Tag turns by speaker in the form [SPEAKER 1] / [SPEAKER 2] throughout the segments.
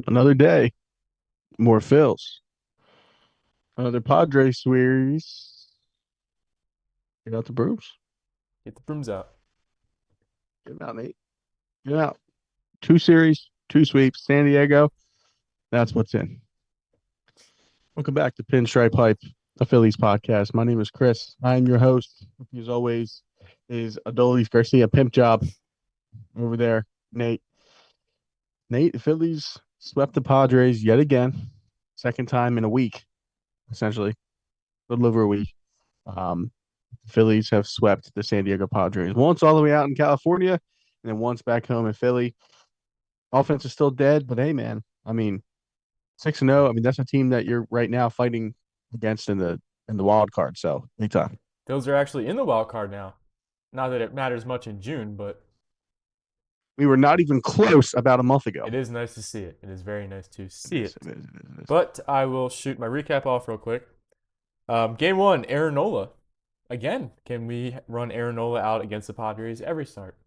[SPEAKER 1] Another day, more Phils. Another Padres series. Get out the Brooms.
[SPEAKER 2] Get the brooms out.
[SPEAKER 1] Get 'em out, Nate. Get 'em out. Two series, two sweeps. San Diego. That's what's in. Welcome back to Pinstripehype, a Phillies podcast. My name is Chris. I am your host. As always, is Adolis Garcia, pimp job over there. Nate. The Phillies swept the Padres yet again. Second time in a week, essentially. A little over a week. Um, Phillies have swept the San Diego Padres once all the way out in California, and then once back home in Philly. Offense is still dead, but hey, man, I mean, 6-0. I mean, that's a team that you're right now fighting against in the wild card. So anytime.
[SPEAKER 2] Phils are actually in the wild card now. Not that it matters much in June, but
[SPEAKER 1] We were not even close about a month ago.
[SPEAKER 2] it is nice to see it. It is very nice to
[SPEAKER 1] It
[SPEAKER 2] see
[SPEAKER 1] is,
[SPEAKER 2] it.
[SPEAKER 1] it is, it is, it is.
[SPEAKER 2] But I will shoot my recap off real quick. Game one, Aaron Nola. Again, can we run Aaron Nola out against the Padres every start?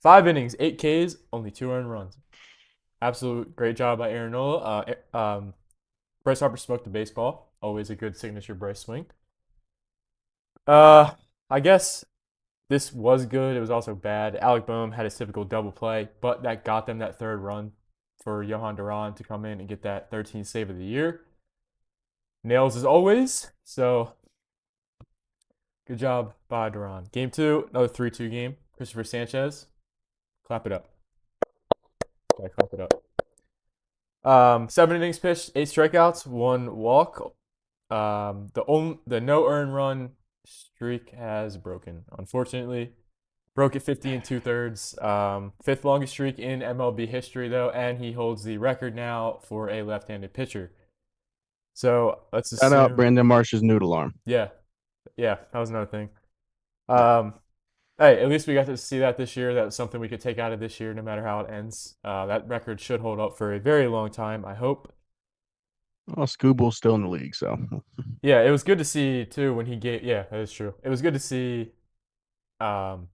[SPEAKER 2] 5 innings, 8 Ks, only 2 earned runs. Absolute great job by Aaron Nola. Bryce Harper smoked the baseball. Always a good signature Bryce swing. I guess this was good. It was also bad. Alec Boehm had his typical double play, but that got them that third run for Johan Duran to come in and get that 13th save of the year. Nails as always. So good job by Duran. Game two, another 3-2 game. Cristopher Sanchez. Clap it up. Gotta clap it up. 7 innings pitched, 8 strikeouts, 1 walk. The no earned run streak has broken. Unfortunately, broke at 50 and 2/3. Fifth longest streak in MLB history though, and he holds the record now for a left-handed pitcher. So let's
[SPEAKER 1] Shout out
[SPEAKER 2] assume,
[SPEAKER 1] Brandon Marsh's noodle arm.
[SPEAKER 2] yeah, yeah, that was another thing. Um, Hey, at least we got to see that this year. That was something we could take out of this year, no matter how it ends. That record should hold up for a very long time, I hope.
[SPEAKER 1] Well, Scooble's still in the league, so
[SPEAKER 2] Yeah, it was good to see too when he gave. Yeah, that is true. It was good to see um,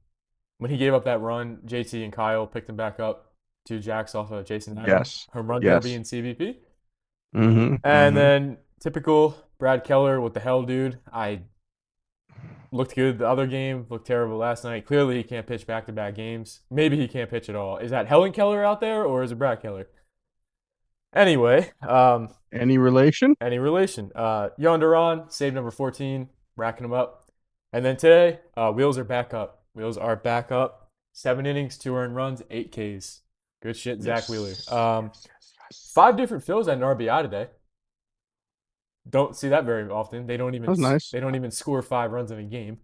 [SPEAKER 2] when he gave up that run. JT and Kyle picked him back up, 2 jacks off of Jason Adam
[SPEAKER 1] yes,
[SPEAKER 2] home run derby
[SPEAKER 1] yes.
[SPEAKER 2] in CBP,
[SPEAKER 1] Mm-hmm.
[SPEAKER 2] and
[SPEAKER 1] Mm-hmm.
[SPEAKER 2] then typical Brad Keller. What the hell, dude? I looked good the other game, looked terrible last night. Clearly, he can't pitch back-to-back games. Maybe he can't pitch at all. Is that Helen Keller out there, or is it Brad Keller? Anyway,
[SPEAKER 1] Any relation?
[SPEAKER 2] any relation? Yon Duran, save number 14, racking them up. And then today, wheels are back up. Wheels are back up. 7 innings, 2 earned runs, 8 Ks. Good shit, Zach Wheeler.
[SPEAKER 1] Yes, yes, yes, yes.
[SPEAKER 2] 5 different fills at an RBI today. Don't see that very often. They don't
[SPEAKER 1] That
[SPEAKER 2] even
[SPEAKER 1] was nice.
[SPEAKER 2] they don't even score 5 runs in a game.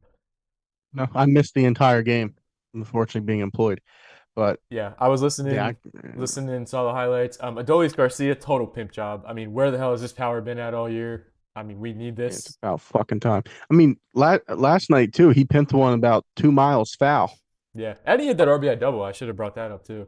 [SPEAKER 1] No, I missed the entire game, unfortunately being employed. But
[SPEAKER 2] Yeah, I was
[SPEAKER 1] yeah,
[SPEAKER 2] listening and saw the highlights. Adolis Garcia, total pimp job. I mean, where the hell has this power been at all year? I mean, we need
[SPEAKER 1] it's
[SPEAKER 2] this.
[SPEAKER 1] about fucking time. I mean, last night too, he pimped one about 2 miles foul.
[SPEAKER 2] Yeah, and he had that RBI double. I should have brought that up too.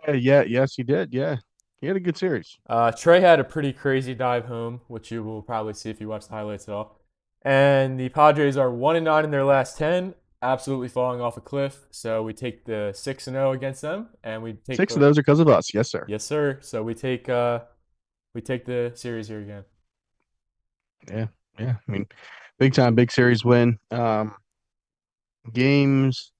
[SPEAKER 1] Yeah, yes, he did. Yeah, he had a good series.
[SPEAKER 2] Trey had a pretty crazy dive home, which you will probably see if you watch the highlights at all. And the Padres are 1-9 in their last 10, absolutely falling off a cliff. So we take the 6-0 against them, and we take
[SPEAKER 1] 6 of
[SPEAKER 2] the
[SPEAKER 1] those are because of us. Yes, sir.
[SPEAKER 2] yes sir. So we take the series here again.
[SPEAKER 1] Yeah, yeah. I mean, big time, big series win. Games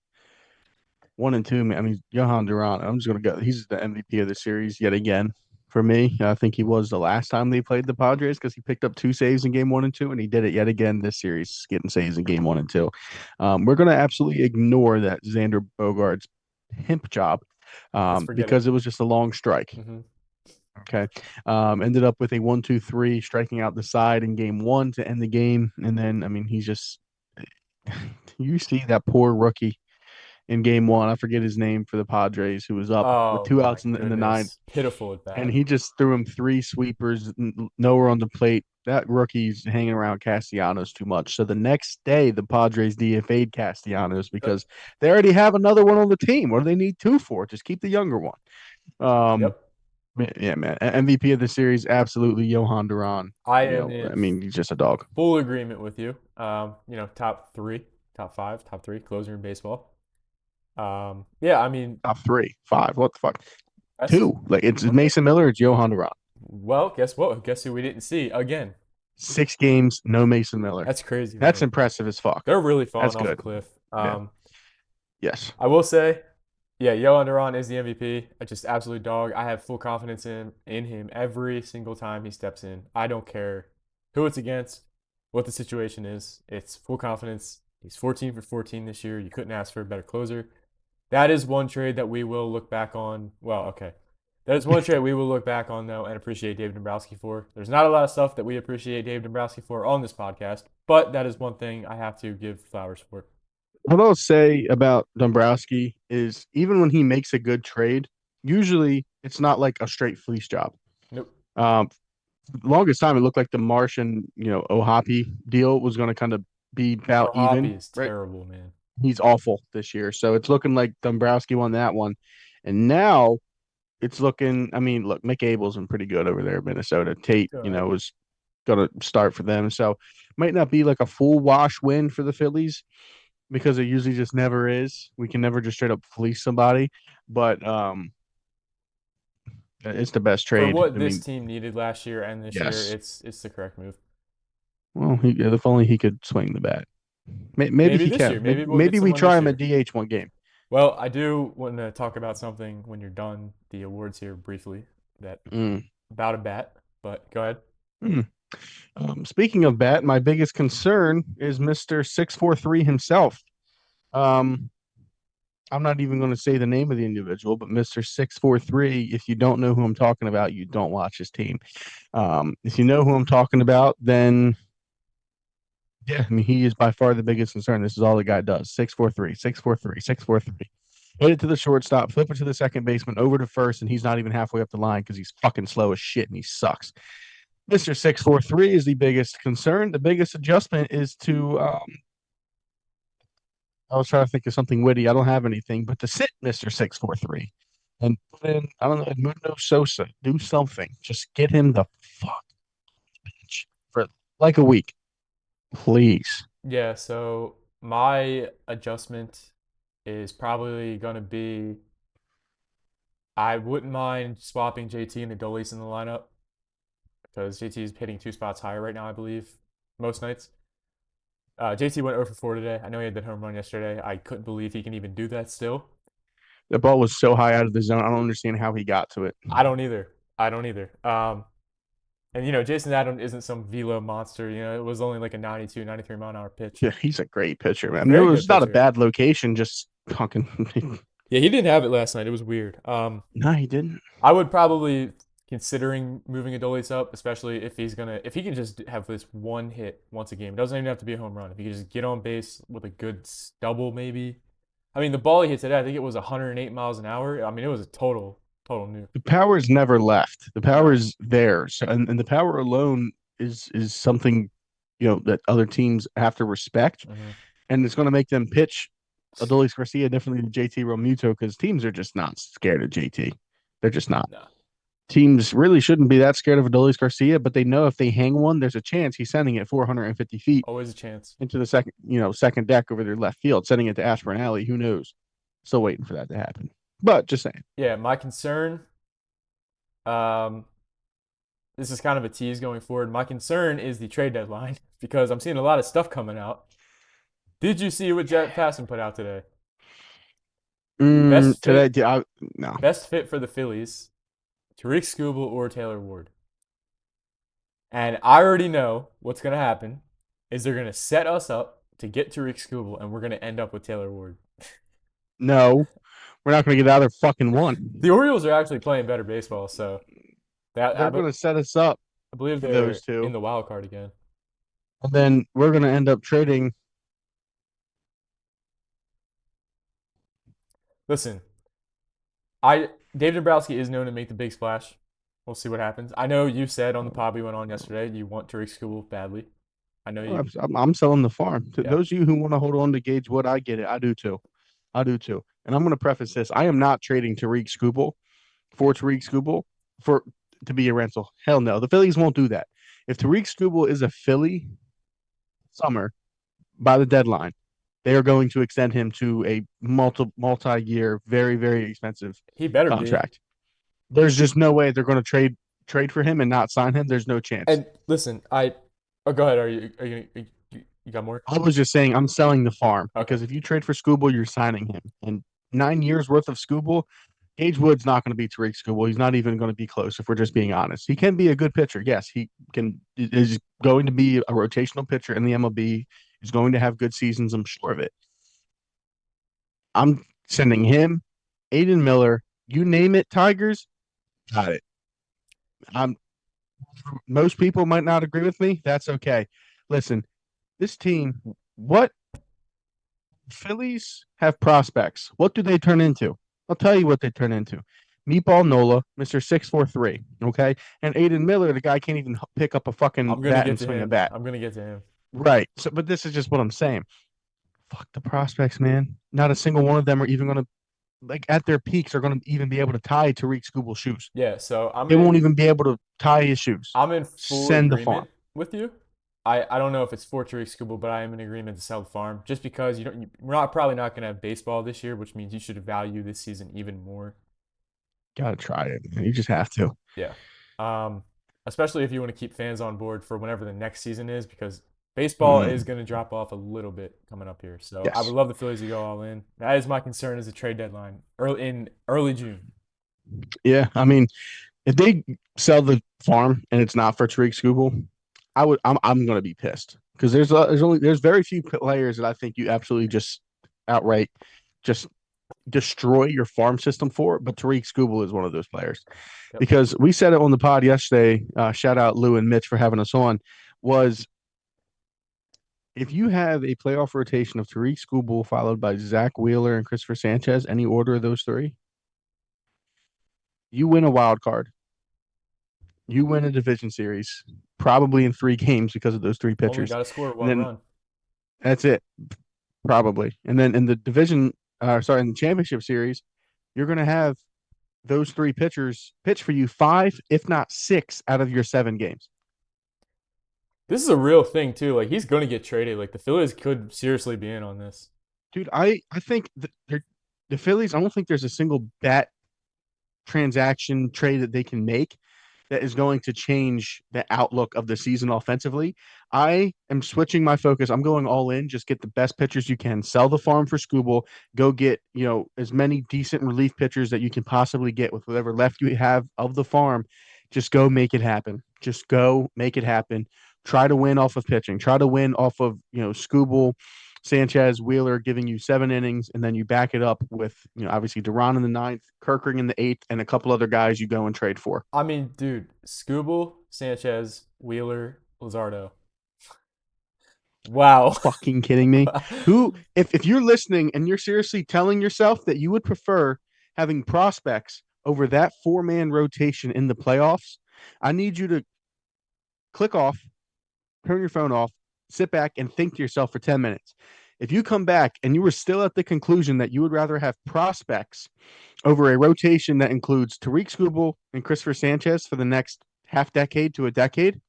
[SPEAKER 1] one and two, man. I mean, Johan Duran. I'm just gonna go. He's the MVP of the series yet again for me. I think he was the last time they played the Padres because he picked up 2 saves in game one and two, and he did it yet again this series, getting saves in game one and two. We're gonna absolutely ignore that Xander Bogart's pimp job
[SPEAKER 2] Let's forget
[SPEAKER 1] because
[SPEAKER 2] it.
[SPEAKER 1] it was just a long strike.
[SPEAKER 2] Hmm.
[SPEAKER 1] Okay. Ended up with a 1-2-3, striking out the side in game one to end the game. And then, I mean, he's just, you see that poor rookie in game one. I forget his name for the Padres, who was up with
[SPEAKER 2] Oh
[SPEAKER 1] two
[SPEAKER 2] my
[SPEAKER 1] outs in the ninth.
[SPEAKER 2] goodness, pitiful at
[SPEAKER 1] And
[SPEAKER 2] bat.
[SPEAKER 1] he just threw him 3 sweepers, nowhere on the plate. That rookie's hanging around Castellanos too much. So the next day, the Padres DFA'd Castellanos because they already have another one on the team. What do they need two for? Just keep the younger one. Um,
[SPEAKER 2] Yep,
[SPEAKER 1] yeah, man. MVP of the series, absolutely Johan Duran.
[SPEAKER 2] I am
[SPEAKER 1] I
[SPEAKER 2] in
[SPEAKER 1] mean, he's just a dog.
[SPEAKER 2] full agreement with you. Top three, top five, top three closer in baseball. Yeah, I mean,
[SPEAKER 1] Top three, five. What the fuck?
[SPEAKER 2] That's,
[SPEAKER 1] Two. Like it's
[SPEAKER 2] okay.
[SPEAKER 1] Mason Miller, it's Johan Duran.
[SPEAKER 2] Well, guess what? Guess who we didn't see again?
[SPEAKER 1] 6 games, no Mason Miller.
[SPEAKER 2] That's crazy,
[SPEAKER 1] That's
[SPEAKER 2] man.
[SPEAKER 1] impressive as fuck.
[SPEAKER 2] They're really
[SPEAKER 1] That's
[SPEAKER 2] falling off a
[SPEAKER 1] good.
[SPEAKER 2] cliff.
[SPEAKER 1] Yeah. Yes.
[SPEAKER 2] I will say, yeah, Yohan Duran is the MVP. Just absolute dog. I have full confidence in him every single time he steps in. I don't care who it's against, what the situation is. It's full confidence. He's 14 for 14 this year. You couldn't ask for a better closer. That is one trade that we will look back on. Well, okay. That is one trade we will look back on, though, and appreciate David Dombrowski for. There's not a lot of stuff that we appreciate David Dombrowski for on this podcast, but that is one thing I have to give flowers for.
[SPEAKER 1] What I'll say about Dombrowski is even when he makes a good trade, usually it's not like a straight fleece job.
[SPEAKER 2] Nope.
[SPEAKER 1] Longest time it looked like the Marsh and Ohapi deal was going to kind of be about
[SPEAKER 2] Hoppy
[SPEAKER 1] even.
[SPEAKER 2] is terrible, man.
[SPEAKER 1] He's awful this year, so it's looking like Dombrowski won that one, and now it's looking. I mean, look, Mick Abel's been pretty good over there in Minnesota. Tate,
[SPEAKER 2] Good.
[SPEAKER 1] was going to start for them, so might not be like a full wash win for the Phillies because it usually just never is. We can never just straight up fleece somebody, but it's the best
[SPEAKER 2] For
[SPEAKER 1] trade.
[SPEAKER 2] what
[SPEAKER 1] I
[SPEAKER 2] this
[SPEAKER 1] mean,
[SPEAKER 2] team needed last year and this year,
[SPEAKER 1] yes.
[SPEAKER 2] it's the correct move.
[SPEAKER 1] Well, if only he could swing the bat. Maybe
[SPEAKER 2] Maybe
[SPEAKER 1] he
[SPEAKER 2] this
[SPEAKER 1] can.
[SPEAKER 2] year.
[SPEAKER 1] Maybe,
[SPEAKER 2] Maybe we'll get
[SPEAKER 1] maybe we
[SPEAKER 2] someone
[SPEAKER 1] try
[SPEAKER 2] this
[SPEAKER 1] him at
[SPEAKER 2] year.
[SPEAKER 1] DH one game.
[SPEAKER 2] Well, I do want to talk about something when you're done the awards here briefly. That
[SPEAKER 1] Mm.
[SPEAKER 2] about a bat, but go ahead.
[SPEAKER 1] Mm. Speaking of bat, my biggest concern is Mr. 643 himself. I'm not even going to say the name of the individual, but Mr. 643, if you don't know who I'm talking about, you don't watch his team. If you know who I'm talking about, then yeah, I mean, he is by far the biggest concern. This is all the guy does. 643, 643, 643. Hit it to the shortstop, flip it to the second baseman, over to first, and he's not even halfway up the line because he's fucking slow as shit and he sucks. Mr. 643 is the biggest concern. The biggest adjustment is to I was trying to think of something witty. I don't have anything, but to sit Mr. 643 and put in, I don't know, Edmundo Sosa, do something. Just get him the fuck bench for like a week. Please.
[SPEAKER 2] Yeah, so my adjustment is probably going to be I wouldn't mind swapping JT and Adolis in the lineup because JT is hitting 2 spots higher right now, I believe, most nights. JT went 0 for 4 today. I know he had that home run yesterday. I couldn't believe he can even do that still.
[SPEAKER 1] The ball was so high out of the zone. I don't understand how he got to it.
[SPEAKER 2] I don't either. And Jason Adams isn't some velo monster. It was only like a 92, 93 mile an hour pitch.
[SPEAKER 1] Yeah, he's a great pitcher, man. I mean,
[SPEAKER 2] Very
[SPEAKER 1] it
[SPEAKER 2] good
[SPEAKER 1] was not a
[SPEAKER 2] pitcher.
[SPEAKER 1] bad location, just fucking.
[SPEAKER 2] Yeah, he didn't have it last night. It was weird.
[SPEAKER 1] No, he didn't.
[SPEAKER 2] I would probably considering moving Adolis up, especially if if he can just have this one hit once a game. It doesn't even have to be a home run. If he can just get on base with a good double, maybe. I mean, the ball he hit today, I think it was 108 miles an hour. I mean, it was a total nuke.
[SPEAKER 1] The power's never left. The power's there. So, and the power alone is something, that other teams have to respect.
[SPEAKER 2] Mm-hmm.
[SPEAKER 1] And it's going to make them pitch Adolis Garcia differently to JT Realmuto because teams are just not scared of JT. They're just not.
[SPEAKER 2] No.
[SPEAKER 1] Teams really shouldn't be that scared of Adolis Garcia, but they know if they hang one, there's a chance he's sending it 450 feet
[SPEAKER 2] Always a chance.
[SPEAKER 1] into the second deck over their left field, sending it to Ashburn Alley. Who knows? Still waiting for that to happen. But just saying.
[SPEAKER 2] Yeah, my concern, this is kind of a tease going forward. My concern is the trade deadline because I'm seeing a lot of stuff coming out. Did you see what Jet Passan put out today?
[SPEAKER 1] No.
[SPEAKER 2] Best fit for the Phillies, Tariq Skubal or Taylor Ward. And I already know what's going to happen is they're going to set us up to get Tariq Skubal, and we're going to end up with Taylor Ward.
[SPEAKER 1] No, we're not going to get either fucking one.
[SPEAKER 2] The Orioles are actually playing better baseball, so
[SPEAKER 1] they're going to set us up.
[SPEAKER 2] I believe they're
[SPEAKER 1] those two
[SPEAKER 2] in the wild card again.
[SPEAKER 1] And then we're going to end up trading.
[SPEAKER 2] Listen, David Dombrowski is known to make the big splash. We'll see what happens. I know you said on the pod we went on yesterday you want Tariq Skubal badly. I know you.
[SPEAKER 1] I'm selling the farm. To
[SPEAKER 2] Yeah.
[SPEAKER 1] those of you who want to hold on to Gage Wood, I get it. I do too. And I'm going to preface this. I am not trading Tariq Skubal for Tariq Skubal to be a rental. Hell no. The Phillies won't do that. If Tariq Skubal is a Philly summer by the deadline, they are going to extend him to a multi-year, very, very expensive
[SPEAKER 2] He better
[SPEAKER 1] contract. There's just no way they're going to trade for him and not sign him. There's no chance.
[SPEAKER 2] And listen, go ahead. You got more?
[SPEAKER 1] I was just saying I'm selling the farm
[SPEAKER 2] Okay.
[SPEAKER 1] because if you trade for Skubal, you're signing him. And 9 years worth of Skubal, Gage Wood's not going to be Tariq Skubal. He's not even going to be close if we're just being honest. He can be a good pitcher. Yes, he is going to be a rotational pitcher in the MLB. He's going to have good seasons. I'm sure of it. I'm sending him, Aiden Miller, you name it, Tigers, got it. I'm Most people might not agree with me. That's okay. Listen, this team, what Phillies have prospects. What do they turn into? I'll tell you what they turn into. Meatball Nola, Mr. 643, okay? And Aiden Miller, the guy can't even pick up a fucking
[SPEAKER 2] I'm gonna
[SPEAKER 1] bat
[SPEAKER 2] get
[SPEAKER 1] and
[SPEAKER 2] to
[SPEAKER 1] swing a
[SPEAKER 2] him.
[SPEAKER 1] bat.
[SPEAKER 2] I'm gonna get to him.
[SPEAKER 1] Right. So, but this is just what I'm saying. Fuck the prospects, man. Not a single one of them are even going to, like, at their peaks, are going to even be able to tie Tariq Skubal's shoes.
[SPEAKER 2] Yeah, so
[SPEAKER 1] They won't even be able to tie his shoes.
[SPEAKER 2] I'm in full
[SPEAKER 1] Send the farm.
[SPEAKER 2] agreement with you. I don't know if it's for Tariq Skubal, but I am in agreement to sell the farm just because probably not going to have baseball this year, which means you should value this season even more.
[SPEAKER 1] Gotta try it, man. You just have to.
[SPEAKER 2] Yeah. Especially if you want to keep fans on board for whenever the next season is, because baseball is going to drop off a little bit coming up here. So I would
[SPEAKER 1] Yes.
[SPEAKER 2] love the Phillies to go all in. That is my concern as a trade deadline early June.
[SPEAKER 1] Yeah. I mean, if they sell the farm and it's not for Tariq Skubal, I'm going to be pissed because there's very few players that I think you absolutely just outright just destroy your farm system for. But Tariq Skubal is one of those players
[SPEAKER 2] Yep.
[SPEAKER 1] because we said it on the pod yesterday. Shout out Lou and Mitch for having us on. Was if you have a playoff rotation of Tariq Skubal followed by Zach Wheeler and Cristopher Sanchez, any order of those three, you win a wild card. You win a division series, probably in 3 games because of those three
[SPEAKER 2] Only
[SPEAKER 1] pitchers.
[SPEAKER 2] got to score
[SPEAKER 1] And
[SPEAKER 2] one
[SPEAKER 1] then
[SPEAKER 2] run.
[SPEAKER 1] that's it, probably. And then in the division, in the championship series, you're going to have those three pitchers pitch for you 5, if not 6, out of your 7 games.
[SPEAKER 2] This is a real thing too. Like he's going to get traded. Like the Phillies could seriously be in on this.
[SPEAKER 1] Dude, I think the Phillies, I don't think there's a single bat transaction trade that they can make that is going to change the outlook of the season offensively. I am switching my focus. I'm going all in. Just get the best pitchers you can. Sell the farm for Skubal. Go get as many decent relief pitchers that you can possibly get with whatever left you have of the farm. Just go make it happen. Just go make it happen. Try to win off of pitching. Try to win off of Skubal, Sanchez, Wheeler giving you 7 innings, and then you back it up with obviously Duran in the ninth, Kirkring in the eighth, and a couple other guys you go and trade for.
[SPEAKER 2] I mean, dude, Scooble, Sanchez, Wheeler, Luzardo. Wow.
[SPEAKER 1] Fucking kidding me? Who, if you're listening and you're seriously telling yourself that you would prefer having prospects over that 4-man rotation in the playoffs, I need you to click off, turn your phone off, sit back, and think to yourself for 10 minutes. If you come back and you were still at the conclusion that you would rather have prospects over a rotation that includes Tariq Skubal and Cristopher Sanchez for the next half decade to a decade,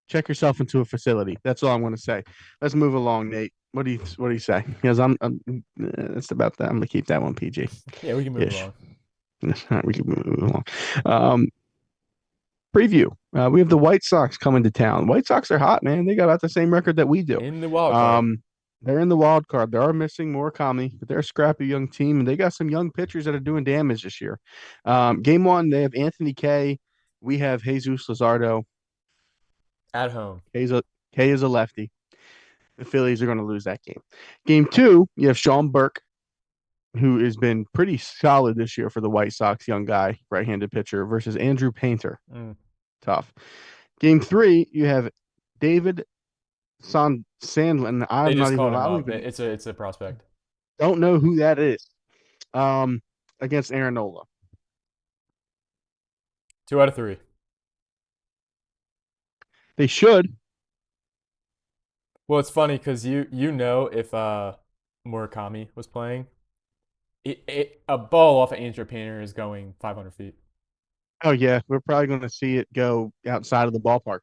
[SPEAKER 1] check yourself into a facility. That's all I'm going to say. Let's move along, Nate. What do you say? Because that's about that. I'm gonna keep that one PG.
[SPEAKER 2] Yeah, we can move along.
[SPEAKER 1] We can move along. Preview. We have the White Sox coming to town. White Sox are hot, man. They got about the same record that we do.
[SPEAKER 2] In the wild card.
[SPEAKER 1] They're in the wild card. They are missing Murakami, but they're a scrappy young team, and they got some young pitchers that are doing damage this year. Game one, they have Anthony K. We have Jesus Luzardo.
[SPEAKER 2] At home.
[SPEAKER 1] K is a lefty. The Phillies are going to lose that game. Game two, you have Sean Burke, who has been pretty solid this year for the White Sox, young guy, right-handed pitcher, versus Andrew Painter. Tough. Game three, you have David Sandlin.
[SPEAKER 2] They just called him up. It's a prospect.
[SPEAKER 1] Don't know who that is. Against Aaron Nola.
[SPEAKER 2] 2 out of 3.
[SPEAKER 1] They should.
[SPEAKER 2] Well, it's funny because if Murakami was playing, a ball off of Andrew Painter is going 500 feet.
[SPEAKER 1] Oh, yeah. We're probably going to see it go outside of the ballpark.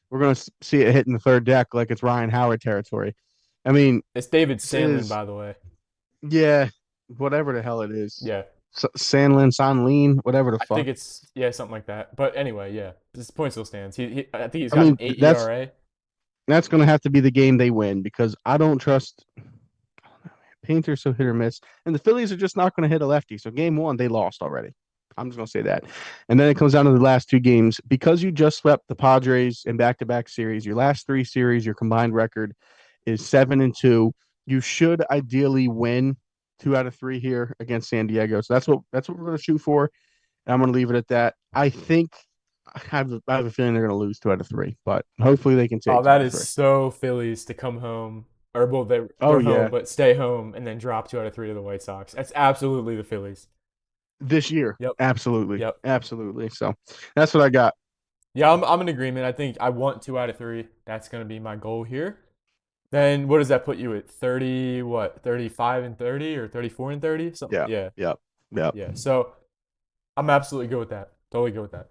[SPEAKER 1] We're going to see it hitting the third deck like it's Ryan Howard territory. I mean,
[SPEAKER 2] it's David Sandlin, by the way.
[SPEAKER 1] Yeah, whatever the hell it is.
[SPEAKER 2] Yeah.
[SPEAKER 1] Sanlin, whatever the
[SPEAKER 2] I think
[SPEAKER 1] fuck.
[SPEAKER 2] it's something like that. But anyway, yeah, this point still stands. I think he's
[SPEAKER 1] I
[SPEAKER 2] got an
[SPEAKER 1] mean,
[SPEAKER 2] 8 ERA.
[SPEAKER 1] that's going to have to be the game they win because I don't trust Painter's so hit or miss, and the Phillies are just not going to hit a lefty. So game one, they lost already. I'm just going to say that. And then it comes down to the last two games because you just swept the Padres in back-to-back series. Your last three series, your combined record is 7-2. You should ideally win 2 out of 3 here against San Diego. So that's what we're going to shoot for. And I'm going to leave it at that. I have a feeling they're going to lose 2 out of 3, but hopefully they can
[SPEAKER 2] Oh,
[SPEAKER 1] take two
[SPEAKER 2] that
[SPEAKER 1] out of
[SPEAKER 2] is
[SPEAKER 1] three.
[SPEAKER 2] so Phillies to come home, or well,
[SPEAKER 1] Oh
[SPEAKER 2] they're home
[SPEAKER 1] yeah,
[SPEAKER 2] but stay home and then drop 2 out of 3 to the White Sox. That's absolutely the Phillies.
[SPEAKER 1] this year,
[SPEAKER 2] Yep,
[SPEAKER 1] absolutely,
[SPEAKER 2] yep.
[SPEAKER 1] absolutely. So that's what I got.
[SPEAKER 2] Yeah, I'm in agreement. I think I want 2 out of 3. That's gonna be my goal here. Then what does that put you at? 30, what? 35-30 or 34-30? Something.
[SPEAKER 1] Yeah,
[SPEAKER 2] Yeah,
[SPEAKER 1] yeah, yeah.
[SPEAKER 2] yeah. So I'm absolutely good with that. Totally good with that.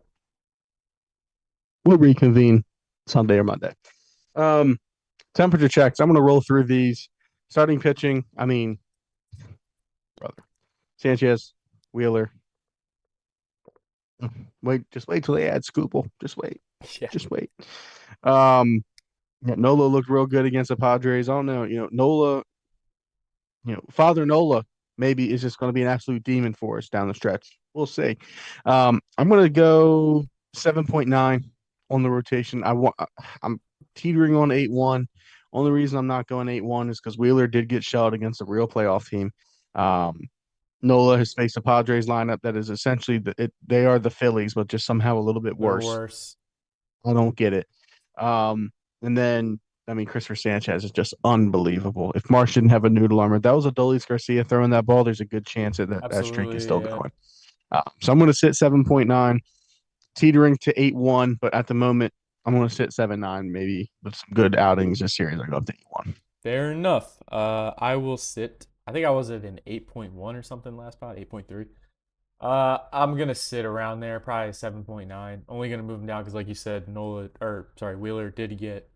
[SPEAKER 1] We'll reconvene Sunday or Monday. Um, Temperature checks. I'm going to roll through these. Starting pitching. I mean, brother, Sanchez, Wheeler. Just wait till they add Scoople. Just wait,
[SPEAKER 2] Yeah,
[SPEAKER 1] just wait. Um, yeah, Nola looked real good against the Padres. I don't know, Nola. Father Nola maybe is just going to be an absolute demon for us down the stretch. We'll see. I'm going to go 7.9 on the rotation. I'm teetering on 8-1. Only reason I'm not going 8-1 is because Wheeler did get shelled against a real playoff team. Um, Nola has faced a Padres lineup that is essentially they are the Phillies, but just somehow a little bit
[SPEAKER 2] they're
[SPEAKER 1] worse.
[SPEAKER 2] worse.
[SPEAKER 1] I don't get it. And then I mean, Cristopher Sanchez is just unbelievable. If Marsh didn't have a noodle armor, that was a Adolis Garcia throwing that ball. There's a good chance that streak is
[SPEAKER 2] Absolutely,
[SPEAKER 1] still
[SPEAKER 2] yeah.
[SPEAKER 1] going. So I'm going to sit 7.9, teetering to 8-1, but at the moment, I'm going to sit 7-9, maybe with some good outings this series. I go up to 8-1.
[SPEAKER 2] Fair enough. I will sit. I think I was at an 8.1 or something last spot, 8.3. I'm gonna sit around there, probably 7.9. Only gonna move him down because, like you said, Wheeler did get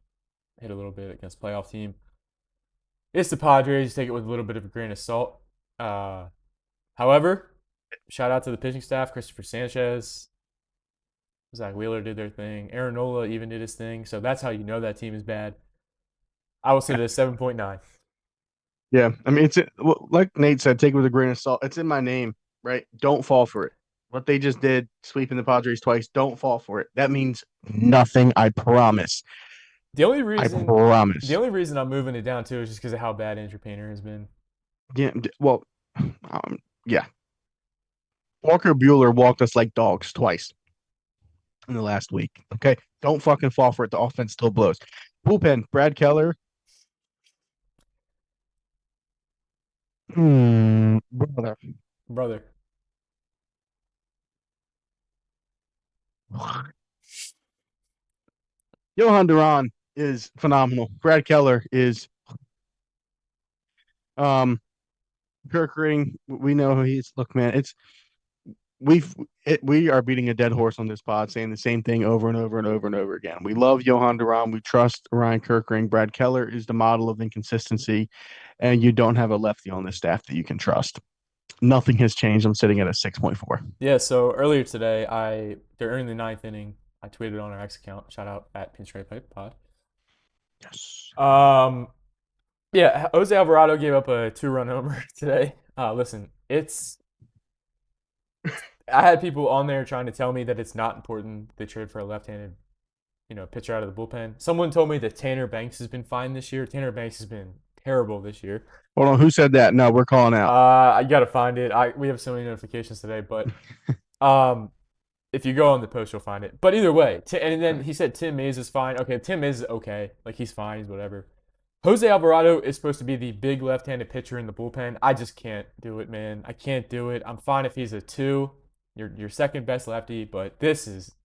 [SPEAKER 2] hit a little bit against playoff team. It's the Padres. Take it with a little bit of a grain of salt. Uh, However, shout out to the pitching staff. Cristopher Sanchez, Zach Wheeler did their thing. Aaron Nola even did his thing. So that's how you know that team is bad. I will sit at a 7.9.
[SPEAKER 1] Yeah, I mean, like Nate said, take it with a grain of salt. It's in my name, right? Don't fall for it. What they just did, sweeping the Padres twice, don't fall for it. That means nothing. I promise.
[SPEAKER 2] The only
[SPEAKER 1] I
[SPEAKER 2] reason, the
[SPEAKER 1] promise.
[SPEAKER 2] only reason I'm moving it down too is just because of how bad Andrew Painter has been.
[SPEAKER 1] Yeah. Well, yeah. Walker Bueller walked us like dogs twice in the last week. Okay. Don't fucking fall for it. The offense still blows. Bullpen, Brad Keller. Brother.
[SPEAKER 2] Brother,
[SPEAKER 1] Johan Duran is phenomenal. Brad Keller is um Kirk Ring. We know who he is. Look, man, we are beating a dead horse on this pod, saying the same thing over and over and over and over again. We love Johan Duran. We trust Ryan Kirkring. Brad Keller is the model of inconsistency, and you don't have a lefty on this staff that you can trust. Nothing has changed. I'm sitting at a 6.4.
[SPEAKER 2] yeah. So earlier today, during the ninth inning, I tweeted on our X account. Shout out at Pinstripehype Pod.
[SPEAKER 1] Yes.
[SPEAKER 2] Um, yeah, Jose Alvarado gave up a 2-run homer today. Listen, I had people on there trying to tell me that it's not important they trade for a left-handed, pitcher out of the bullpen. Someone told me that Tanner Banks has been fine this year. Tanner Banks has been terrible this year.
[SPEAKER 1] Hold on. Who said that? No, we're calling out.
[SPEAKER 2] I gotta find it. We have so many notifications today, but um, if you go on the post, you'll find it. But either way, and then he said Tim Mays is fine. Okay, Tim Mays is okay. Like he's fine. He's whatever. Jose Alvarado is supposed to be the big left-handed pitcher in the bullpen. I just can't do it, man. I can't do it. I'm fine if he's a 2, your second best lefty, but this is,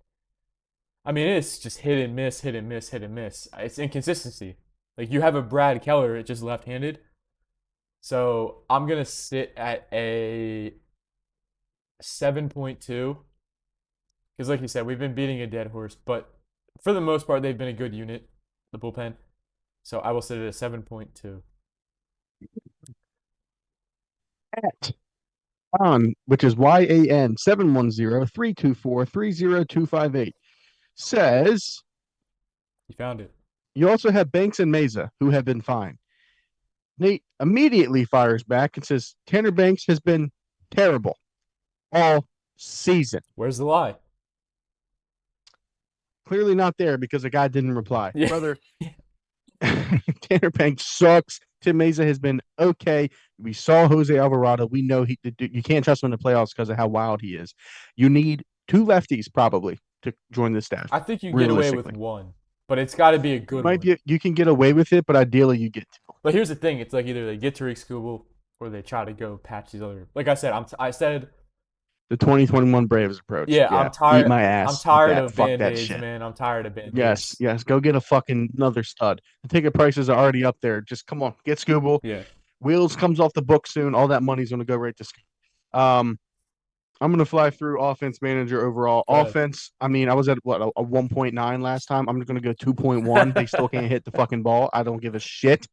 [SPEAKER 2] I mean, it's just hit and miss, hit and miss, hit and miss. It's inconsistency. Like you have a Brad Keller, just left-handed. So I'm gonna sit at a 7.2 because, like you said, we've been beating a dead horse, but for the most part, they've been a good unit, the bullpen. So I will sit at a 7.2.
[SPEAKER 1] Yan, which is YAN 710-324-30258, says
[SPEAKER 2] You found it.
[SPEAKER 1] you also have Banks and Mesa, who have been fine. Nate immediately fires back and says Tanner Banks has been terrible all season.
[SPEAKER 2] Where's the lie?
[SPEAKER 1] Clearly not there because the guy didn't reply.
[SPEAKER 2] Yeah.
[SPEAKER 1] Brother, Tanner Banks sucks. Tim Mesa has been okay. We saw Jose Alvarado. We know you can't trust him in the playoffs because of how wild he is. You need two lefties probably to join the staff.
[SPEAKER 2] I think you get away with one, but it's got to be a good one.
[SPEAKER 1] You can get away with it, but ideally you get two.
[SPEAKER 2] But here's the thing: it's like either they get Tariq Skubal or they try to go patch these other. Like I said, I said
[SPEAKER 1] the 2021 Braves approach.
[SPEAKER 2] Yeah, I'm tired.
[SPEAKER 1] Eat my ass.
[SPEAKER 2] I'm tired of
[SPEAKER 1] Fuck
[SPEAKER 2] Band-Aids, man. I'm tired of Band-Aids.
[SPEAKER 1] Yes. Go get a fucking another stud. The ticket prices are already up there. Just come on, get Skubal.
[SPEAKER 2] Yeah.
[SPEAKER 1] Wheels comes off the book soon. All that money's going to go right to Skubal. I'm going to fly through offense manager overall. Offense, I mean, I was at, a 1.9 last time. I'm going to go 2.1. They still can't hit the fucking ball. I don't give a shit.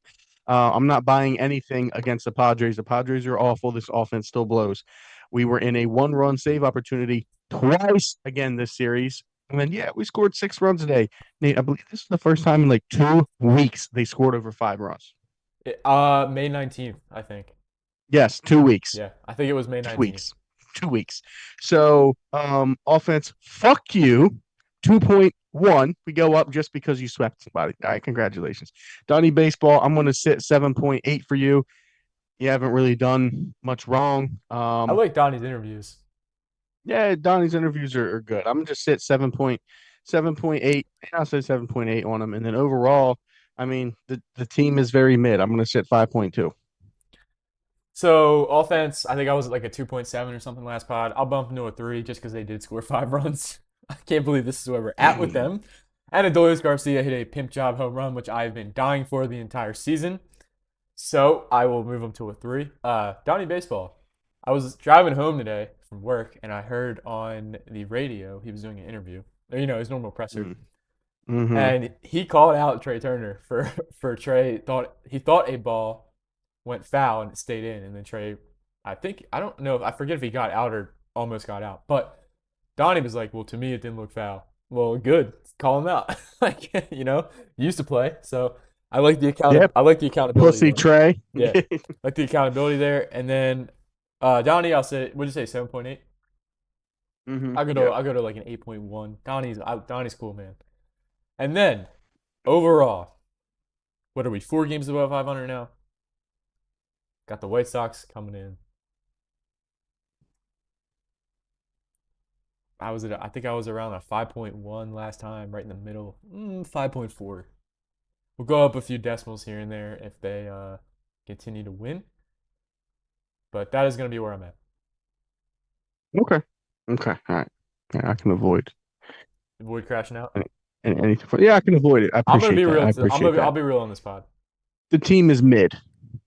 [SPEAKER 1] I'm not buying anything against the Padres. The Padres are awful. This offense still blows. We were in a one-run save opportunity twice again this series. And then, we scored 6 runs today. Nate, I believe this is the first time in like 2 weeks they scored over 5 runs.
[SPEAKER 2] May 19th, I think.
[SPEAKER 1] Yes, 2 weeks.
[SPEAKER 2] Yeah, I think it was May 19th.
[SPEAKER 1] 2 weeks. So, offense, fuck you. 2.1. We go up just because you swept somebody. All right, congratulations. Donnie Baseball, I'm going to sit 7.8 for you. You haven't really done much wrong.
[SPEAKER 2] I like Donnie's interviews.
[SPEAKER 1] Yeah, Donnie's interviews are good. I'm going to just sit 7.8. I'll say 7.8 on him. And then overall, I mean, the team is very mid. I'm going to sit 5.2.
[SPEAKER 2] So offense, I think I was at like a 2.7 or something last pod. I'll bump into a 3 just because they did score 5 runs. I can't believe this is where we're at with them. And Adolis Garcia hit a pimp job home run, which I've been dying for the entire season. So I will move him to a 3. Donnie Baseball. I was driving home today from work, and I heard on the radio he was doing an interview. His normal presser.
[SPEAKER 1] Mm-hmm.
[SPEAKER 2] And he called out Trey Turner for Trey. He thought a ball went foul and it stayed in. And then Trey, I don't know. I forget if he got out or almost got out. But Donnie was like, well, to me, it didn't look foul. Well, good. Call him out. Used to play. So I like the I like the accountability.
[SPEAKER 1] Pussy Trey.
[SPEAKER 2] Yeah. Like the accountability there. And then Donnie, I'll say, what'd you say, 7.8?
[SPEAKER 1] Mm-hmm.
[SPEAKER 2] I'll go to like an 8.1. Donnie's cool, man. And then overall, what are we? 4 games above 500 now. Got the White Sox coming in. I think I was around a 5.1 last time, right in the middle. 5.4. We'll go up a few decimals here and there if they continue to win. But that is going to be where I'm at.
[SPEAKER 1] Okay. All right. Yeah, I can avoid
[SPEAKER 2] crashing out.
[SPEAKER 1] Anything. Yeah, I can avoid it. I'm going to
[SPEAKER 2] be real. I'll be real on this pod.
[SPEAKER 1] The team is mid.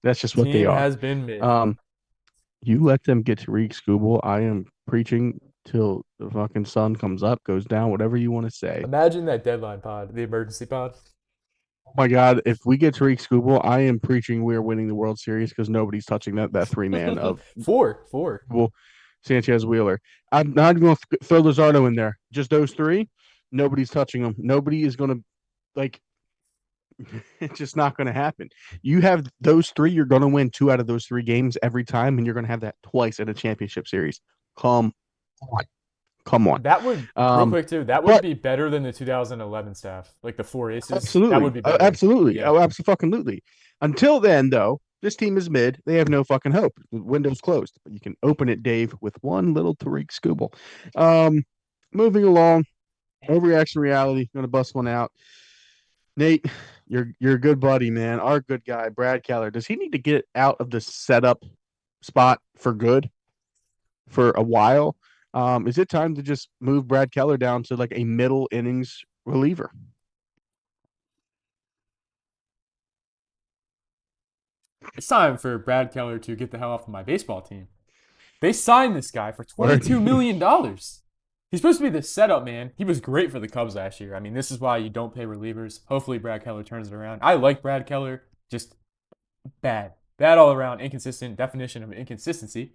[SPEAKER 1] That's just what they are.
[SPEAKER 2] Team has been mid.
[SPEAKER 1] You let them get Tariq Skubal. I am preaching till the fucking sun comes up, goes down, whatever you want to say.
[SPEAKER 2] Imagine that deadline pod, the emergency pod.
[SPEAKER 1] Oh my God! If we get Tariq Skubal, I am preaching we're winning the World Series because nobody's touching that 3-man of
[SPEAKER 2] four.
[SPEAKER 1] Well, Sanchez, Wheeler. I'm not going to throw Luzardo in there. Just those 3. Nobody's touching them. Nobody is going to It's just not going to happen. You have those 3. You're going to win 2 out of those 3 games every time, and you're going to have that twice in a championship series. Come on.
[SPEAKER 2] That would real quick too. That would be better than the 2011 staff, like the 4 aces.
[SPEAKER 1] Absolutely,
[SPEAKER 2] that would be better.
[SPEAKER 1] Absolutely, yeah. Absolutely. Until then, though, this team is mid. They have no fucking hope. The window's closed. But you can open it, Dave, with one little Tariq Skubal. Moving along, overreaction reality. Going to bust one out. Nate, you're a good buddy, man. Our good guy, Brad Keller. Does he need to get out of the setup spot for good for a while? Is it time to just move Brad Keller down to like a middle innings reliever?
[SPEAKER 2] It's time for Brad Keller to get the hell off of my baseball team. They signed this guy for $22 million. He's supposed to be the setup man. He was great for the Cubs last year. I mean, this is why you don't pay relievers. Hopefully Brad Keller turns it around. I like Brad Keller. Just bad. Bad all around. Inconsistent. Definition of inconsistency.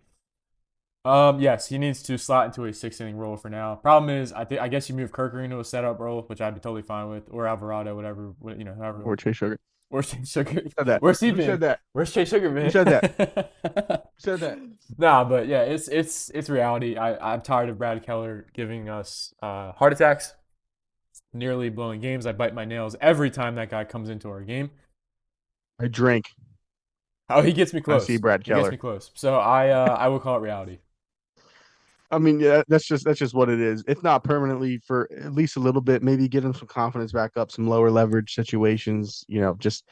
[SPEAKER 2] Yes, he needs to slot into a 6 inning role for now. Problem is, I guess you move Kirker into a setup role, which I'd be totally fine with, or Alvarado, whatever, however.
[SPEAKER 1] Or Chase Sugar?
[SPEAKER 2] Where's Chase Sugar?
[SPEAKER 1] Who said that?
[SPEAKER 2] Where's he
[SPEAKER 1] Who
[SPEAKER 2] been?
[SPEAKER 1] said that?
[SPEAKER 2] Where's Chase Sugar
[SPEAKER 1] Who said that?
[SPEAKER 2] been?
[SPEAKER 1] Who said that?
[SPEAKER 2] Nah, but yeah, it's reality. I'm tired of Brad Keller giving us heart attacks, nearly blowing games. I bite my nails every time that guy comes into our game.
[SPEAKER 1] I drink.
[SPEAKER 2] Oh, he gets me
[SPEAKER 1] I see
[SPEAKER 2] close.
[SPEAKER 1] Brad
[SPEAKER 2] He gets me
[SPEAKER 1] Keller.
[SPEAKER 2] close. So I will call it reality.
[SPEAKER 1] I mean, yeah, that's just what it is. If not permanently, for at least a little bit, maybe get him some confidence back up, some lower leverage situations. Just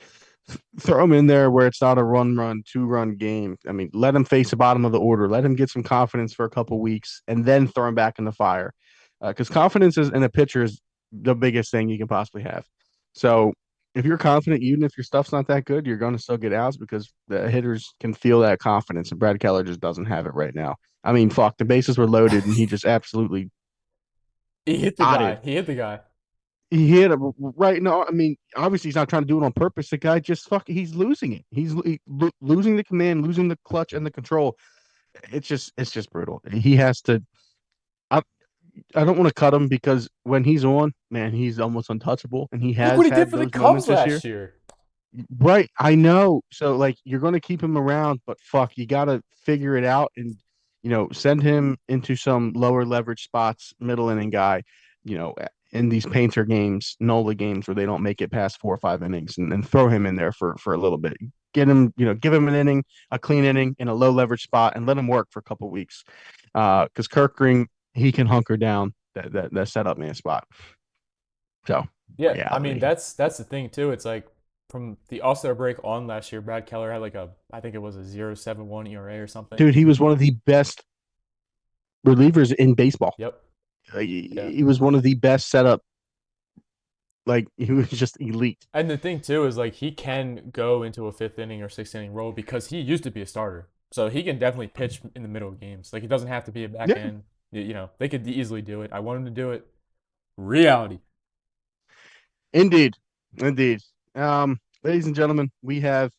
[SPEAKER 1] throw him in there where it's not a run, 2 run game. I mean, let him face the bottom of the order. Let him get some confidence for a couple weeks, and then throw him back in the fire. Because confidence in a pitcher is the biggest thing you can possibly have. So if you're confident, even if your stuff's not that good, you're going to still get outs because the hitters can feel that confidence, and Brad Keller just doesn't have it right now. I mean, fuck, the bases were loaded, and he just absolutely
[SPEAKER 2] He hit the
[SPEAKER 1] got
[SPEAKER 2] guy.
[SPEAKER 1] it.
[SPEAKER 2] He hit the guy.
[SPEAKER 1] He hit it right. No, I mean, obviously he's not trying to do it on purpose. The guy just he's losing it. Losing the command, losing the clutch and the control. It's just brutal. He has to. I, I don't want to cut him because when he's on, man, he's almost untouchable, and he
[SPEAKER 2] Look what
[SPEAKER 1] has
[SPEAKER 2] he did
[SPEAKER 1] had
[SPEAKER 2] for the
[SPEAKER 1] those
[SPEAKER 2] Cubs
[SPEAKER 1] moments this year.
[SPEAKER 2] last year.
[SPEAKER 1] Right, I know. So like you're going to keep him around, but fuck, you got to figure it out and send him into some lower leverage spots, middle inning guy, in these painter games, NOLA games where they don't make it past 4 or 5 innings, and throw him in there for a little bit. Get him, give him an inning, a clean inning in a low leverage spot, and let him work for a couple weeks. Because Kirkring, he can hunker down that setup man spot. So
[SPEAKER 2] Yeah, I mean
[SPEAKER 1] reality.
[SPEAKER 2] that's the thing too. It's like from the All-Star break on last year, Brad Keller had like I think it was a 0.71 ERA or something.
[SPEAKER 1] Dude, he was one of the best relievers in baseball.
[SPEAKER 2] Yep. Yeah.
[SPEAKER 1] He was one of the best setup. Like he was just elite.
[SPEAKER 2] And the thing too is like he can go into a 5th inning or 6th inning role because he used to be a starter. So he can definitely pitch in the middle of games. Like he doesn't have to be a back
[SPEAKER 1] Yeah,
[SPEAKER 2] end. They could easily do it. I want him to do it. Reality.
[SPEAKER 1] indeed, indeed. Ladies and gentlemen, we have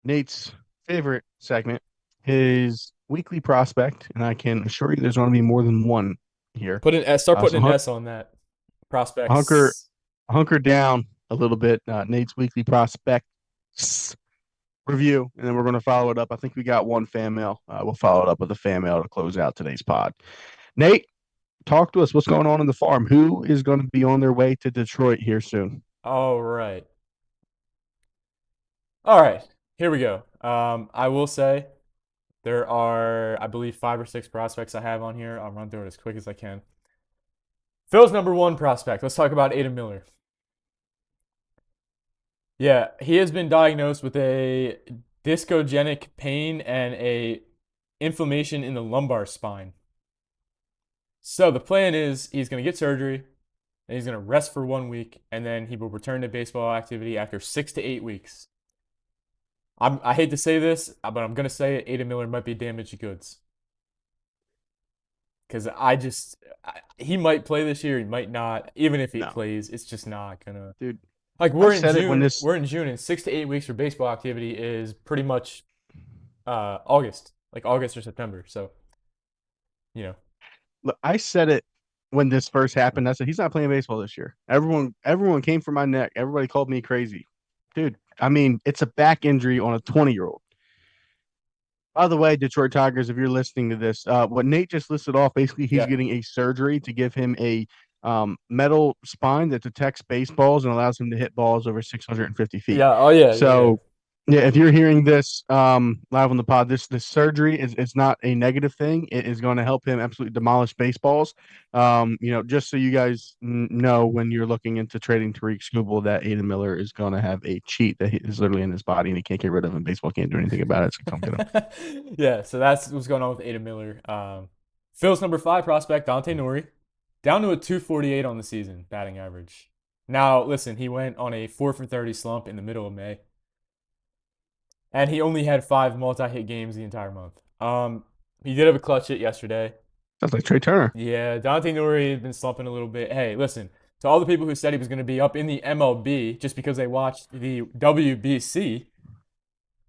[SPEAKER 1] Nate's favorite segment, his weekly prospect, and I can assure you, there's going to be more than one here.
[SPEAKER 2] Start putting
[SPEAKER 1] So
[SPEAKER 2] an S on that.
[SPEAKER 1] hunker
[SPEAKER 2] Prospects.
[SPEAKER 1] hunker down a little bit. Nate's weekly prospects review, and then we're going to follow it up. I think we got one fan mail. We'll follow it up with a fan mail to close out today's pod. Nate, talk to us. What's going on in the farm? Who is going to be on their way to Detroit here soon?
[SPEAKER 2] All right. All right. Here we go. I will say there are, I believe, 5 or 6 prospects I have on here. I'll run through it as quick as I can. Phil's #1 prospect. Let's talk about Adam Miller. Yeah, he has been diagnosed with a discogenic pain and a inflammation in the lumbar spine. So the plan is he's going to get surgery and he's going to rest for 1 week and then he will return to baseball activity after 6 to 8 weeks. I hate to say this, but I'm going to say it. Adam Miller might be damaged goods. Because he might play this year, he might not. Even if he
[SPEAKER 1] No,
[SPEAKER 2] plays, it's just not going to.
[SPEAKER 1] dude.
[SPEAKER 2] Like
[SPEAKER 1] I said it when this.
[SPEAKER 2] we're in June, and 6 to 8 weeks for baseball activity is pretty much August, like August or September. So, you know,
[SPEAKER 1] Look, I said it when this first happened. I said he's not playing baseball this year. Everyone came for my neck. Everybody called me crazy, dude. I mean, it's a back injury on a 20-year-old. By the way, Detroit Tigers, if you're listening to this, what Nate just listed off, basically he's
[SPEAKER 2] yeah,
[SPEAKER 1] getting a surgery to give him a metal spine that detects baseballs and allows him to hit balls over 650 feet.
[SPEAKER 2] yeah, oh yeah.
[SPEAKER 1] So, yeah, if you're hearing this live on the pod, this surgery is not a negative thing. It is going to help him absolutely demolish baseballs. Just so you guys know, when you're looking into trading Tariq Skubal, that Adam Miller is going to have a cheat that is literally in his body and he can't get rid of, and baseball can't do anything about it. So come get him.
[SPEAKER 2] Yeah, so that's what's going on with Adam Miller. Phil's #5 prospect, Dante Nori, down to a 248 on the season, batting average. Now, listen, he went on a 4 for 30 slump in the middle of May. And he only had 5 multi-hit games the entire month. He did have a clutch hit yesterday.
[SPEAKER 1] Sounds like Trey Turner.
[SPEAKER 2] Yeah, Dante Nuri had been slumping a little bit. Hey, listen, to all the people who said he was going to be up in the MLB just because they watched the WBC,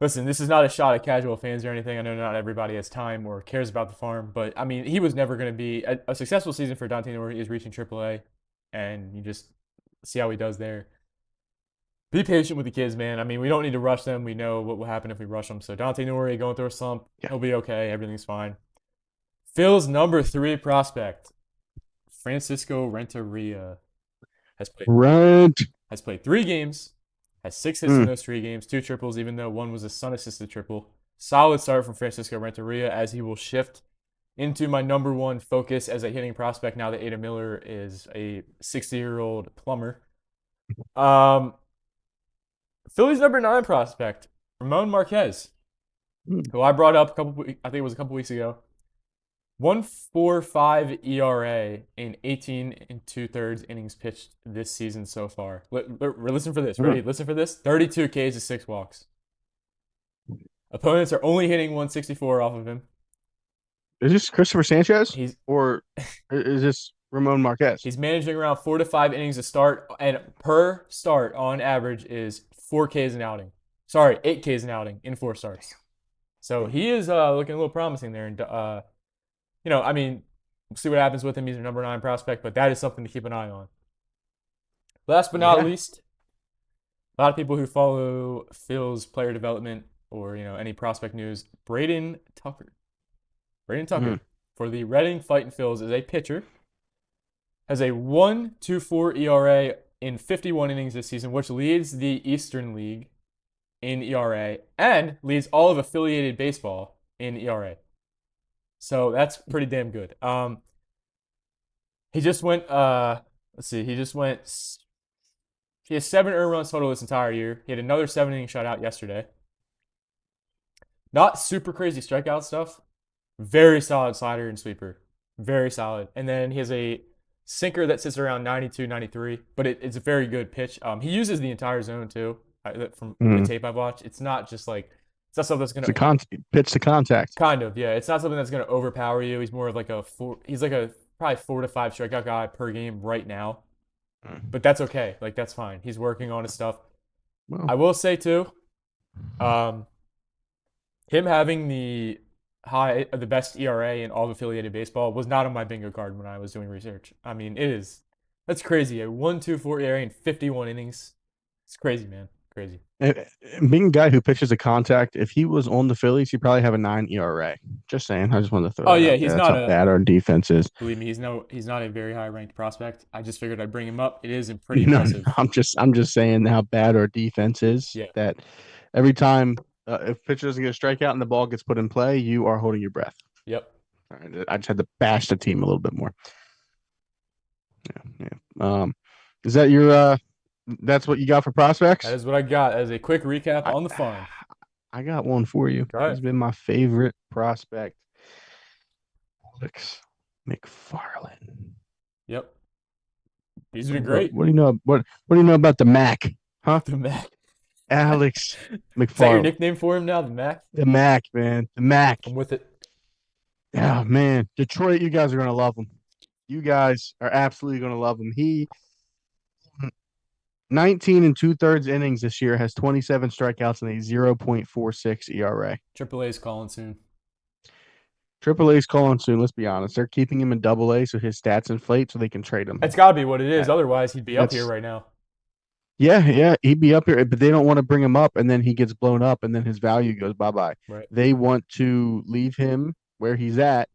[SPEAKER 2] Listen, this is not a shot at casual fans or anything. I know not everybody has time or cares about the farm, but I mean, he was never going to be a successful season for Dante Nori is reaching AAA, and you just see how he does there. Be patient with the kids, man. I mean, we don't need to rush them. We know what will happen if we rush them. So Dante Nori going through a slump,
[SPEAKER 1] Yeah.
[SPEAKER 2] he'll be okay. Everything's fine. Phil's number 3 prospect, Francisco Renteria, has played 3 games, has 6 hits in those 3 games, 2 triples, even though one was a Sun-assisted triple. Solid start from Francisco Renteria, as he will shift into my number 1 focus as a hitting prospect now that Ada Miller is a 60-year-old plumber. Phillies number 9 prospect, Ramon Marquez, who I brought up I think it was a couple weeks ago. 1.45 ERA in 18 2/3 innings pitched this season so far. Listen for this. Ready? Listen for this. 32 Ks to 6 walks. Opponents are only hitting 164 off of him.
[SPEAKER 1] Is this Cristopher Sanchez? Or is this Ramon Marquez?
[SPEAKER 2] He's managing around 4 to 5 innings a start, and per start on average is 4 Ks an outing. Sorry, 8 Ks an outing in 4 starts. So he is looking a little promising there. And, I mean, we'll see what happens with him. He's a number 9 prospect, but that is something to keep an eye on. Last but not least, a lot of people who follow Phil's player development or, any prospect news, Braden Tucker. For the Reading Fightin' Phils is a pitcher. Has a 1.24 ERA in 51 innings this season, which leads the Eastern League in ERA and leads all of affiliated baseball in ERA. So that's pretty damn good. He just went, he has 7 earned runs total this entire year. He had another 7-inning shutout yesterday. Not super crazy strikeout stuff. Very solid slider and sweeper. Very solid. And then he has a sinker that sits around 92, 93, but it's a very good pitch. He uses the entire zone too. From the tape I've watched, it's not just like it's not something that's gonna
[SPEAKER 1] pitch to contact.
[SPEAKER 2] Kind of, yeah. It's not something that's gonna overpower you. He's more of like he's like a probably 4 to 5 strikeout guy per game right now, but that's okay. Like that's fine. He's working on his stuff. Well, I will say too, him having the best ERA in all of affiliated baseball was not on my bingo card when I was doing research. I mean, that's crazy. A 1.24 ERA in 51 innings. It's crazy, man. Crazy.
[SPEAKER 1] And being a guy who pitches a contact, if he was on the Phillies, he'd probably have a 9 ERA. Just saying. I just wanted to throw.
[SPEAKER 2] Oh yeah, he's not
[SPEAKER 1] bad our defense is.
[SPEAKER 2] Believe me, he's not a very high ranked prospect. I just figured I'd bring him up. It is pretty impressive.
[SPEAKER 1] I'm just saying how bad our defense is.
[SPEAKER 2] Yeah.
[SPEAKER 1] That every time if pitcher doesn't get a strikeout and the ball gets put in play, you are holding your breath.
[SPEAKER 2] Yep.
[SPEAKER 1] All right, I just had to bash the team a little bit more. Yeah. Is that your that's what you got for prospects?
[SPEAKER 2] That is what I got as a quick recap on the farm.
[SPEAKER 1] I got one for you. He's been my favorite prospect. Alex McFarland.
[SPEAKER 2] Yep. He's been great.
[SPEAKER 1] What do you know? What do you know about the Mac? Huh?
[SPEAKER 2] The Mac.
[SPEAKER 1] Alex McFarland.
[SPEAKER 2] Is that your nickname for him now? The Mac?
[SPEAKER 1] The Mac, man. The Mac.
[SPEAKER 2] I'm with it.
[SPEAKER 1] Yeah, man. Detroit, you guys are going to love him. You guys are absolutely going to love him. He 19 2/3 innings this year, has 27 strikeouts and a 0.46 ERA.
[SPEAKER 2] AAA's calling soon.
[SPEAKER 1] AAA's calling soon. Let's be honest. They're keeping him in AA so his stats inflate so they can trade him.
[SPEAKER 2] That's got to be what it is. Otherwise, he'd be up here right now.
[SPEAKER 1] Yeah, he'd be up here, but they don't want to bring him up, and then he gets blown up, and then his value goes bye-bye.
[SPEAKER 2] Right.
[SPEAKER 1] They want to leave him where he's at,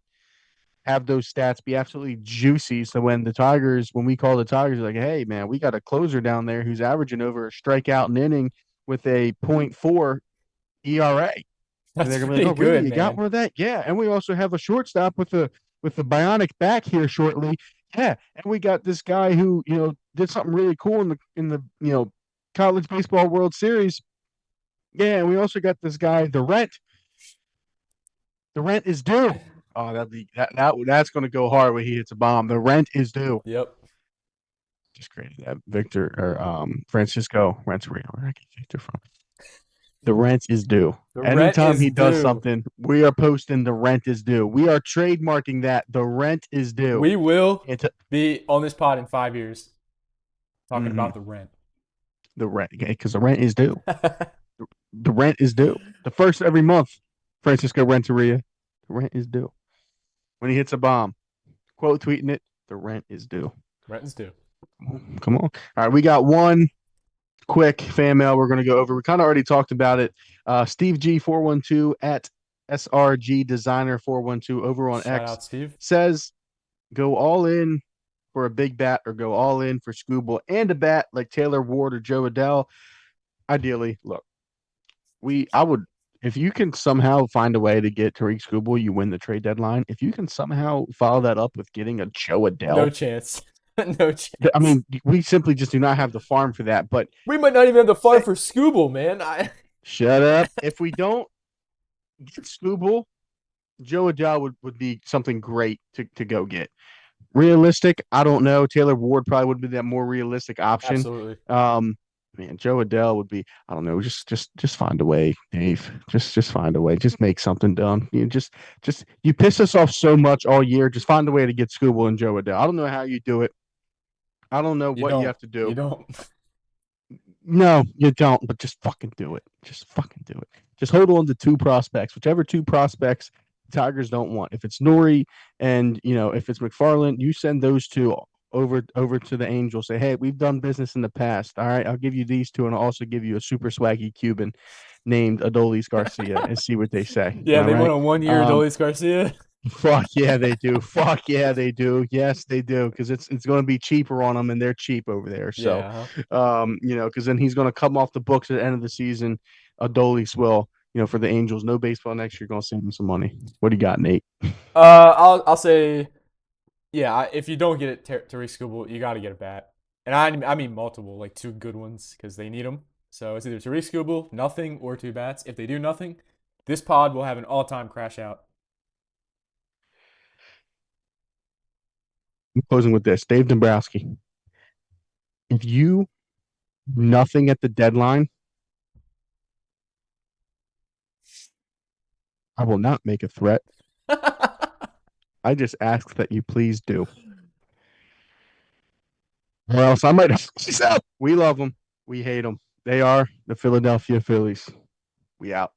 [SPEAKER 1] have those stats be absolutely juicy, so when we call the Tigers, like, hey, man, we got a closer down there who's averaging over a strikeout an inning with a 0.4 ERA.
[SPEAKER 2] That's
[SPEAKER 1] they're
[SPEAKER 2] pretty
[SPEAKER 1] like,
[SPEAKER 2] good,
[SPEAKER 1] really?
[SPEAKER 2] man.
[SPEAKER 1] You got more of that? Yeah, and we also have a shortstop with the bionic back here shortly. Yeah, and we got this guy who, did something really cool in the college baseball World Series. Yeah, and we also got this guy, the rent. The rent is due. Oh, that's going to go hard when he hits a bomb. The rent is due.
[SPEAKER 2] Yep.
[SPEAKER 1] Just created that Francisco Renteria. Where did I get Victor from? The rent is due. Anytime he does something, we are posting the rent is due. We are trademarking that. The rent is due.
[SPEAKER 2] We will be on this pod in 5 years talking about the rent.
[SPEAKER 1] The rent, because the rent is due. The rent is due. The first every month, Francisco Renteria, the rent is due. When he hits a bomb, quote tweeting it, the rent is due.
[SPEAKER 2] Renton's due.
[SPEAKER 1] Come on. All right, we got one quick fan mail we're going to go over. We kind of already talked about it. Steve G412 at SRG Designer 412 over on
[SPEAKER 2] Shout
[SPEAKER 1] X
[SPEAKER 2] out, Steve.
[SPEAKER 1] says, go all in for a big bat or go all in for Scooble and a bat like Taylor Ward or Joe Adele. Ideally, look, I would, if you can somehow find a way to get Tariq Skubal, you win the trade deadline. If you can somehow follow that up with getting a Joe
[SPEAKER 2] No
[SPEAKER 1] Adele,
[SPEAKER 2] chance. No chance.
[SPEAKER 1] I mean, we simply just do not have the farm for that. But
[SPEAKER 2] we might not even have the farm for Scooble, man.
[SPEAKER 1] Shut up. If we don't get Skubal, Joe Adele would be something great to go get. Realistic, I don't know. Taylor Ward probably would be that more realistic option.
[SPEAKER 2] Absolutely.
[SPEAKER 1] Man, Joe Adele would be. I don't know. Just find a way, Dave. Just find a way. Just make something done. You just you piss us off so much all year. Just find a way to get Scooble and Joe Adele. I don't know how you do it. I don't know what you have to do.
[SPEAKER 2] You don't.
[SPEAKER 1] No, you don't. But just fucking do it. Just fucking do it. Just hold on to two prospects, whichever two prospects Tigers don't want. If it's Nori and if it's McFarland, you send those two over to the Angels. Say, hey, we've done business in the past. All right, I'll give you these two, and I'll also give you a super swaggy Cuban named Adolis Garcia, and see what they say.
[SPEAKER 2] Yeah, they
[SPEAKER 1] want
[SPEAKER 2] want a 1 year Adolis Garcia.
[SPEAKER 1] Fuck yeah, they do. Fuck yeah, they do. Yes, they do, because it's going to be cheaper on them, and they're cheap over there. So,
[SPEAKER 2] yeah.
[SPEAKER 1] because then he's going to come off the books at the end of the season. Adolis will. For the Angels, no baseball next year, going to save him some money. What do you got, Nate?
[SPEAKER 2] I'll say, yeah. If you don't get it, Tariq Skubal, you got to get a bat, and I mean multiple, like 2 good ones, because they need them. So it's either Tariq Skubal, nothing, or 2 bats. If they do nothing, this pod will have an all-time crash out.
[SPEAKER 1] I'm closing with this, Dave Dombrowski. If you nothing at the deadline, I will not make a threat. I just ask that you please do. Or else I might. We love them. We hate them. They are the Philadelphia Phillies. We out.